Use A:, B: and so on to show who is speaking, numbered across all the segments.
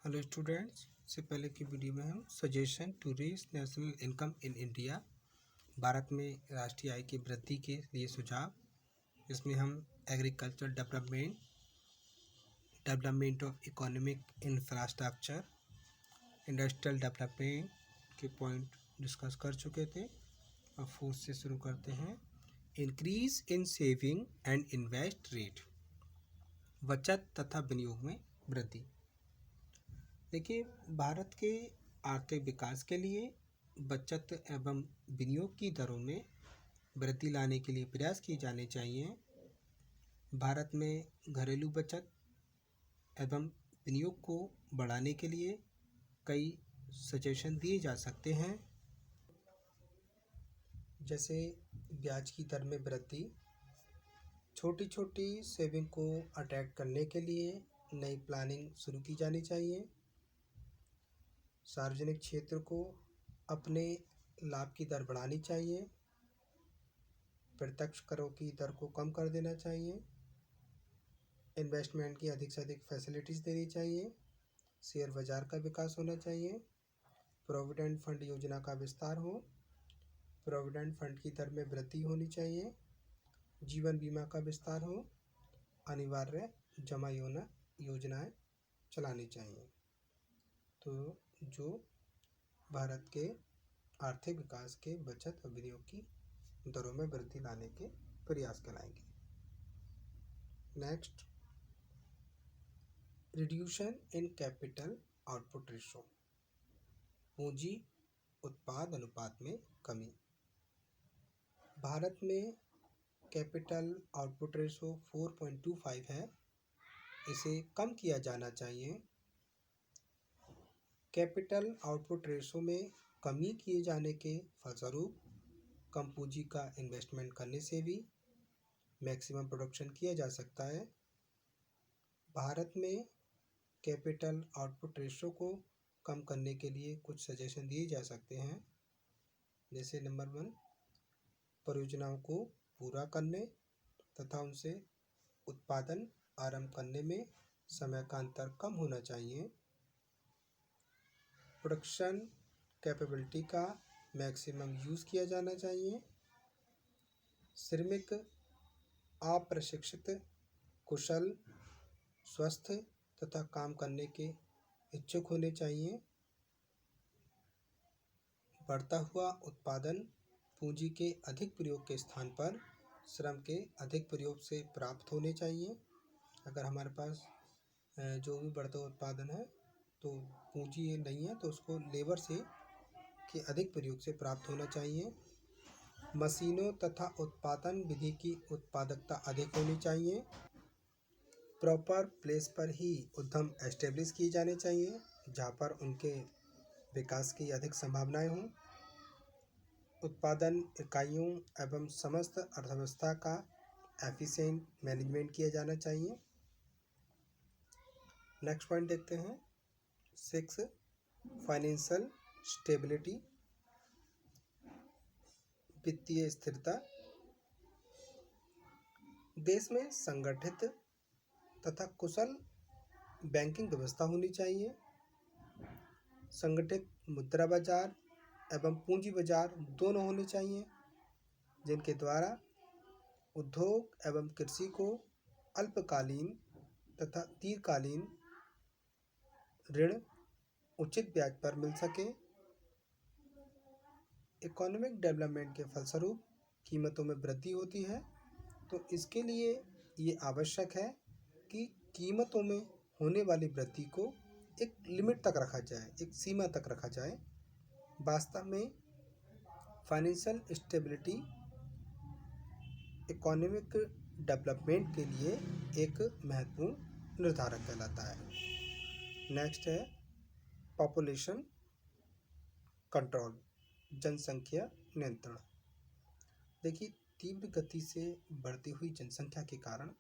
A: Hello students. से पहले की वीडियो में हम suggestion to raise national income in India, Bharat में राष्ट्रीय आय की वृद्धि के लिए सुझाव, इसमें हम agriculture development of economic infrastructure, industrial development के पॉइंट डिस्कस कर चुके थे। अब फोर्थ से शुरू करते हैं। Increase in saving and invest rate, बचत तथा विनियोग में वृद्धि। देखिए, भारत के आर्थिक विकास के लिए बचत एवं विनियोग की दरों में वृद्धि लाने के लिए प्रयास किए जाने चाहिए। भारत में घरेलू बचत एवं विनियोग को बढ़ाने के लिए कई सजेशन दिए जा सकते हैं, जैसे ब्याज की दर में वृद्धि, छोटी छोटी सेविंग को अट्रैक्ट करने के लिए नई प्लानिंग शुरू की जानी चाहिए। सार्वजनिक क्षेत्र को अपने लाभ की दर बढ़ानी चाहिए। प्रत्यक्ष करों की दर को कम कर देना चाहिए। इन्वेस्टमेंट की अधिक से अधिक फैसिलिटीज़ देनी चाहिए। शेयर बाजार का विकास होना चाहिए। प्रोविडेंट फंड योजना का विस्तार हो। प्रोविडेंट फंड की दर में वृद्धि होनी चाहिए। जीवन बीमा का विस्तार हो। अनिवार्य जमा योजनाएं चलानी चाहिए। तो जो भारत के आर्थिक विकास के बचत और विनियोग की दरों में वृद्धि लाने के प्रयास कराएंगे। Next, reduction in capital output ratio, पूंजी उत्पाद अनुपात में कमी। भारत में कैपिटल आउटपुट रेशो 4.25 है, इसे कम किया जाना चाहिए। कैपिटल आउटपुट रेशो में कमी किए जाने के फलस्वरूप कम पूंजी का इन्वेस्टमेंट करने से भी मैक्सिमम प्रोडक्शन किया जा सकता है। भारत में कैपिटल आउटपुट रेशो को कम करने के लिए कुछ सजेशन दिए जा सकते हैं, जैसे नंबर 1, परियोजनाओं को पूरा करने तथा उनसे उत्पादन आरंभ करने में समय का अंतर कम होना चाहिए। प्रोडक्शन कैपेबिलिटी का मैक्सिमम यूज़ किया जाना चाहिए। श्रमिक अप्रशिक्षित, कुशल, स्वस्थ तथा काम करने के इच्छुक होने चाहिए। बढ़ता हुआ उत्पादन पूंजी के अधिक प्रयोग के स्थान पर श्रम के अधिक प्रयोग से प्राप्त होने चाहिए। अगर हमारे पास जो भी बढ़ता हुआ उत्पादन है तो पूंजी नहीं है तो उसको लेबर से के अधिक प्रयोग से प्राप्त होना चाहिए। मशीनों तथा उत्पादन विधि की उत्पादकता अधिक होनी चाहिए। प्रॉपर प्लेस पर ही उद्यम एस्टेब्लिश किए जाने चाहिए, जहाँ पर उनके विकास की अधिक संभावनाएं हों। उत्पादन इकाइयों एवं समस्त अर्थव्यवस्था का एफिशिएंट मैनेजमेंट किया जाना चाहिए। नेक्स्ट पॉइंट देखते हैं। 6, फाइनेंशियल स्टेबिलिटी, वित्तीय स्थिरता। देश में संगठित तथा कुशल बैंकिंग व्यवस्था होनी चाहिए। संगठित मुद्रा बाजार एवं पूंजी बाजार दोनों होने चाहिए, जिनके द्वारा उद्योग एवं कृषि को अल्पकालीन तथा दीर्घकालीन ऋण उचित ब्याज पर मिल सके। इकोनॉमिक डेवलपमेंट के फलस्वरूप कीमतों में वृद्धि होती है, तो इसके लिए ये आवश्यक है कि कीमतों में होने वाली वृद्धि को एक लिमिट तक रखा जाए, एक सीमा तक रखा जाए। वास्तव में फाइनेंशियल स्टेबिलिटी इकोनॉमिक डेवलपमेंट के लिए एक महत्वपूर्ण निर्धारक कहलाता है। नेक्स्ट है पॉपुलेशन कंट्रोल, जनसंख्या नियंत्रण। देखिए, तीव्र गति से बढ़ती हुई जनसंख्या के कारण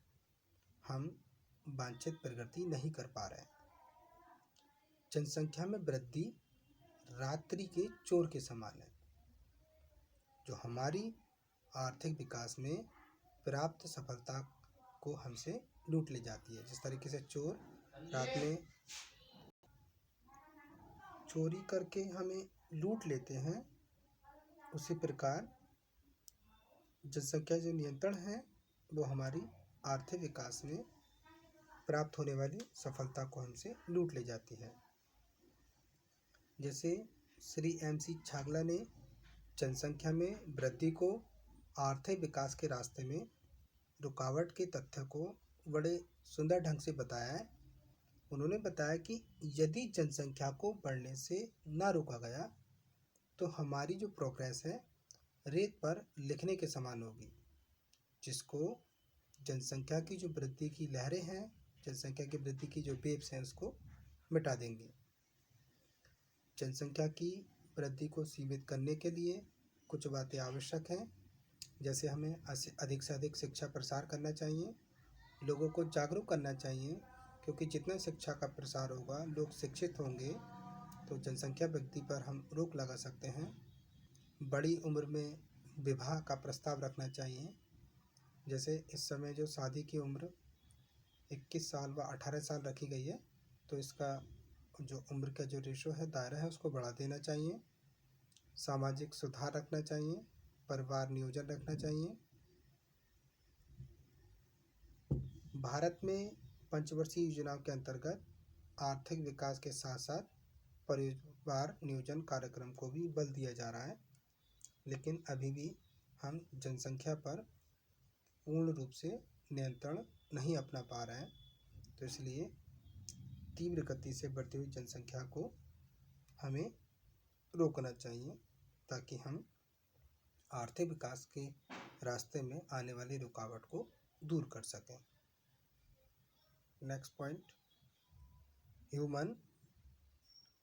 A: हम वांछित प्रगति नहीं कर पा रहे हैं। जनसंख्या में वृद्धि रात्रि के चोर के समान है, जो हमारी आर्थिक विकास में प्राप्त सफलता को हमसे लूट ले जाती है। जिस तरीके से चोर रात में चोरी करके हमें लूट लेते हैं, उसी प्रकार जनसंख्या जो नियंत्रण है वो हमारी आर्थिक विकास में प्राप्त होने वाली सफलता को हमसे लूट ले जाती है। जैसे श्री MC छागला ने जनसंख्या में वृद्धि को आर्थिक विकास के रास्ते में रुकावट के तथ्य को बड़े सुंदर ढंग से बताया है। उन्होंने बताया कि यदि जनसंख्या को बढ़ने से ना रोका गया तो हमारी जो प्रोग्रेस है रेत पर लिखने के समान होगी, जिसको जनसंख्या की जो वृद्धि की लहरें हैं, जनसंख्या की वृद्धि की जो वेव्स हैं उसको मिटा देंगे। जनसंख्या की वृद्धि को सीमित करने के लिए कुछ बातें आवश्यक हैं, जैसे हमें अधिक से अधिक शिक्षा प्रसार करना चाहिए, लोगों को जागरूक करना चाहिए, क्योंकि जितना शिक्षा का प्रसार होगा, लोग शिक्षित होंगे तो जनसंख्या वृद्धि पर हम रोक लगा सकते हैं। बड़ी उम्र में विवाह का प्रस्ताव रखना चाहिए। जैसे इस समय जो शादी की उम्र 21 साल व 18 साल रखी गई है, तो इसका जो उम्र का जो रेशो है, दायरा है, उसको बढ़ा देना चाहिए। सामाजिक सुधार रखना चाहिए, परिवार नियोजन रखना चाहिए। भारत में पंचवर्षीय योजनाओं के अंतर्गत आर्थिक विकास के साथ साथ परिवार नियोजन कार्यक्रम को भी बल दिया जा रहा है, लेकिन अभी भी हम जनसंख्या पर पूर्ण रूप से नियंत्रण नहीं अपना पा रहे हैं। तो इसलिए तीव्र गति से बढ़ती हुई जनसंख्या को हमें रोकना चाहिए, ताकि हम आर्थिक विकास के रास्ते में आने वाली रुकावट को दूर कर सकें। नेक्स्ट पॉइंट, ह्यूमन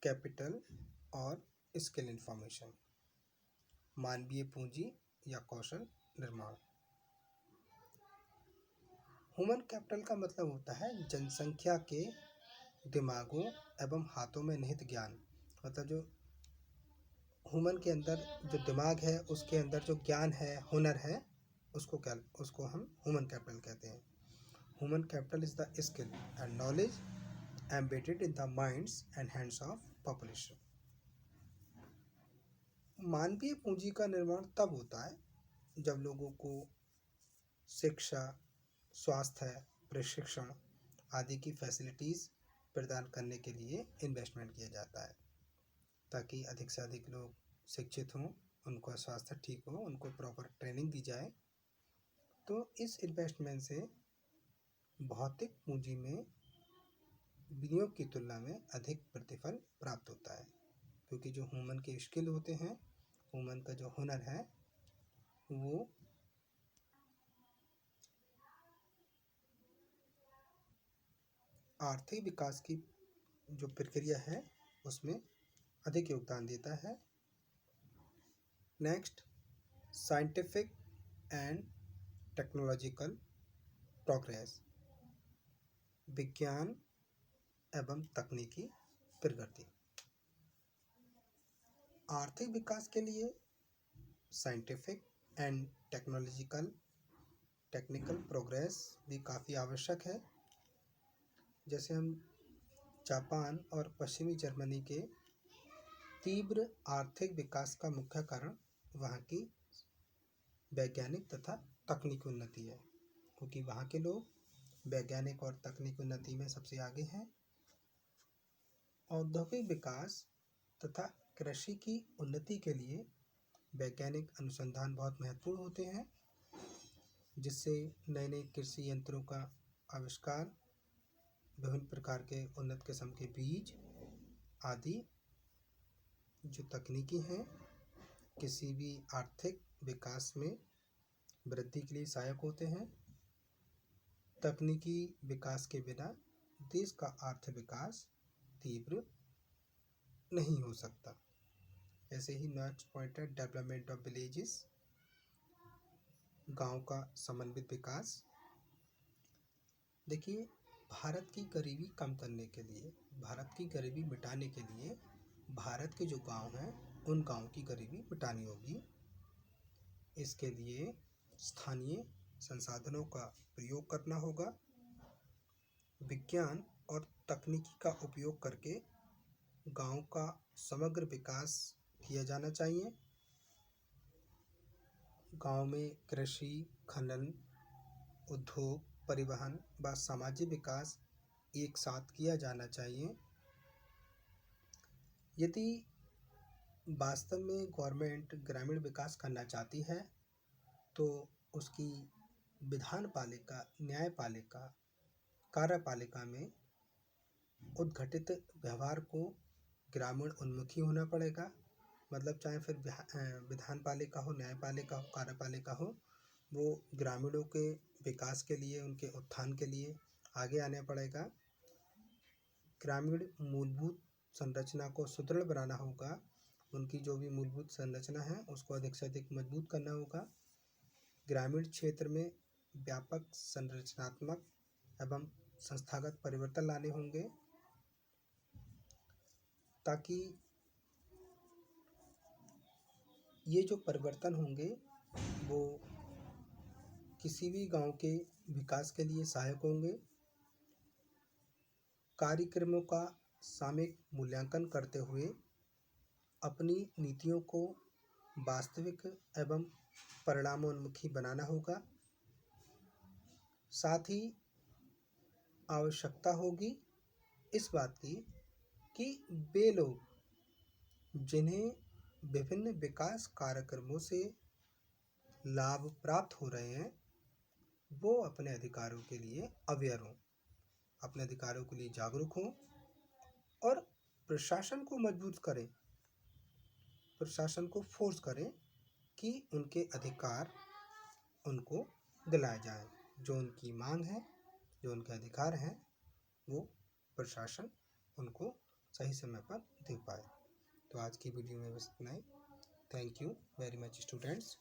A: कैपिटल और स्किल इंफॉर्मेशन, मानवीय पूंजी या कौशल निर्माण। ह्यूमन कैपिटल का मतलब होता है जनसंख्या के दिमागों एवं हाथों में निहित ज्ञान। मतलब जो ह्यूमन के अंदर जो दिमाग है, उसके अंदर जो ज्ञान है, हुनर है, उसको हम ह्यूमन कैपिटल कहते हैं। Human capital is the skill and knowledge embedded in the minds and hands of population. मानवीय पूंजी का निर्माण तब होता है जब लोगों को शिक्षा, स्वास्थ्य, प्रशिक्षण आदि की फैसिलिटीज़ प्रदान करने के लिए इन्वेस्टमेंट किया जाता है, ताकि अधिक से अधिक लोग शिक्षित हों, उनका स्वास्थ्य ठीक हो, उनको प्रॉपर ट्रेनिंग दी जाए। तो इस इन्वेस्टमेंट से भौतिक पूंजी में विनियोग की तुलना में अधिक प्रतिफल प्राप्त होता है, क्योंकि जो ह्यूमन के स्किल होते हैं, ह्यूमन का जो हुनर है, वो आर्थिक विकास की जो प्रक्रिया है उसमें अधिक योगदान देता है। Next, scientific and technological progress, विज्ञान एवं तकनीकी प्रगति। आर्थिक विकास के लिए साइंटिफिक एंड टेक्निकल प्रोग्रेस भी काफ़ी आवश्यक है। जैसे हम जापान और पश्चिमी जर्मनी के तीव्र आर्थिक विकास का मुख्य कारण वहाँ की वैज्ञानिक तथा तकनीकी उन्नति है, क्योंकि वहाँ के लोग वैज्ञानिक और तकनीकी उन्नति में सबसे आगे हैं। औद्योगिक विकास तथा कृषि की उन्नति के लिए वैज्ञानिक अनुसंधान बहुत महत्वपूर्ण होते हैं, जिससे नए नए कृषि यंत्रों का आविष्कार, विभिन्न प्रकार के उन्नत किस्म के बीज आदि जो तकनीकी हैं, किसी भी आर्थिक विकास में वृद्धि के लिए सहायक होते हैं। तकनीकी विकास के बिना देश का आर्थिक विकास तीव्र नहीं हो सकता। ऐसे ही नेक्स्ट पॉइंट है डेवलपमेंट ऑफ विलेजेस, गांव का समन्वित विकास। देखिए, भारत की गरीबी कम करने के लिए, भारत की गरीबी मिटाने के लिए भारत के जो गांव हैं उन गांव की गरीबी मिटानी होगी। इसके लिए स्थानीय संसाधनों का प्रयोग करना होगा। विज्ञान और तकनीकी का उपयोग करके गांव का समग्र विकास किया जाना चाहिए। गांव में कृषि, खनन, उद्योग, परिवहन व सामाजिक विकास एक साथ किया जाना चाहिए। यदि वास्तव में गवर्नमेंट ग्रामीण विकास करना चाहती है तो उसकी विधान पालिका, न्यायपालिका, कार्यपालिका में उद्घटित व्यवहार को ग्रामीण उन्मुखी होना पड़ेगा। मतलब चाहे फिर विधान पालिका हो, न्यायपालिका हो, कार्यपालिका हो, वो ग्रामीणों के विकास के लिए, उनके उत्थान के लिए आगे आना पड़ेगा। ग्रामीण मूलभूत संरचना को सुदृढ़ बनाना होगा। उनकी जो भी मूलभूत संरचना है उसको अधिक से अधिक मजबूत करना होगा। ग्रामीण क्षेत्र में व्यापक संरचनात्मक एवं संस्थागत परिवर्तन लाने होंगे ताकि ये जो परिवर्तन होंगे वो किसी भी गांव के विकास के लिए सहायक होंगे। कार्यक्रमों का सामयिक मूल्यांकन करते हुए अपनी नीतियों को वास्तविक एवं परिणामोन्मुखी बनाना होगा। साथ ही आवश्यकता होगी इस बात की कि वे लोग जिन्हें विभिन्न विकास कार्यक्रमों से लाभ प्राप्त हो रहे हैं वो अपने अधिकारों के लिए अवेयर हों, अपने अधिकारों के लिए जागरूक हों और प्रशासन को मजबूत करें, प्रशासन को फोर्स करें कि उनके अधिकार उनको दिलाए जाएं। जो उनकी मांग है, जो उनके अधिकार हैं, वो प्रशासन उनको सही समय पर दे पाए। तो आज की वीडियो में बस इतना ही। Thank you very much students.